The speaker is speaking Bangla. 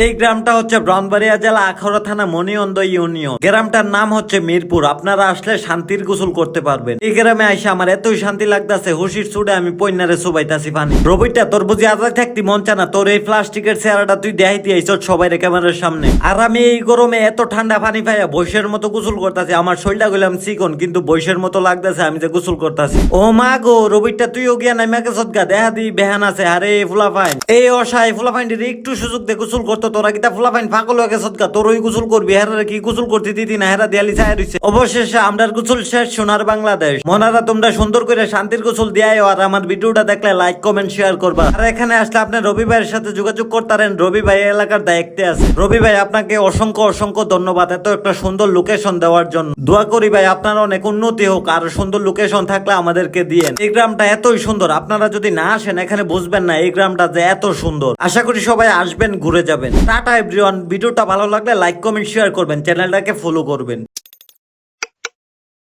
এই গ্রামটা হচ্ছে ব্রাহ্মণবাড়িয়া জেলা আখাউড়া থানা মনিয়ন্দ ইউনিয়ন। গ্রামটার নাম হচ্ছে মিরপুর। আপনারা আসলে শান্তির গোসল করতে পারবেন। এই গ্রামে আইসা আমার এতই শান্তি লাগতাছে, হুশির চুড়ে আমি পয়নারে সুবাইতাছি পানি। রবিটা তোর বুঝি আজাদ থাকতি মন চানা, তোর এই প্লাস্টিকের চেহারাটা তুই দেখাইতে আইছ সবাই ক্যামেরার সামনে। আর আমি এই গরমে এত ঠান্ডা পানি পাইয়া বৈশের মতো গোসল করতেছি। আমার শরীরটা গেলাম চিকন, কিন্তু বৈশের মতো লাগতেছে আমি যে গোসল করতেছি। ও মা গো, রবিটা তুইও গিয়া নাই মাকে সদগা দেখা দি বেহান আছে। আরে ফুলাফাইন, এই অসায় ফুলাফাইন একটু সুযোগ দে গোসল করতো। তোরা কিতা ফুলাফাইন পাগল হয়ে গেছ গা, তোর ওই গোসল করবি। হেরা কি গোসল করতে দিতি না, হেরা দেয়ালি ছায়া রইছে। অবশেষে আমরার গোসল শেষ। সোনার বাংলাদেশ মনারা তোমরা সুন্দর করে শান্তির গোসল দিয়াই। আর আমার ভিডিওটা দেখলে লাইক কমেন্ট শেয়ার করবা। আর এখানে আসলে আপনি রবি ভাইয়ের সাথে যোগাযোগ করতারেন। রবি ভাই এলাকার দায়িত্বে আছে। রবি ভাই আপনাকে অসংখ্য অসংখ্য ধন্যবাদ এত একটা সুন্দর লোকেশন দেওয়ার জন্য। দোয়া করি ভাই আপনার অনেক উন্নতি হোক, আর সুন্দর লোকেশন থাকলে আমাদেরকে দিয়েন। এই গ্রামটা এতই সুন্দর, আপনারা যদি না আসেন এখানে বুঝবেন না এই গ্রামটা যে এত সুন্দর। আশা করি সবাই আসবেন, ঘুরে যাবেন। Tata everyone. ভিডিওটা ভালো লাগলে লাইক কমেন্ট শেয়ার করবেন, চ্যানেলটাকে ফলো করবেন।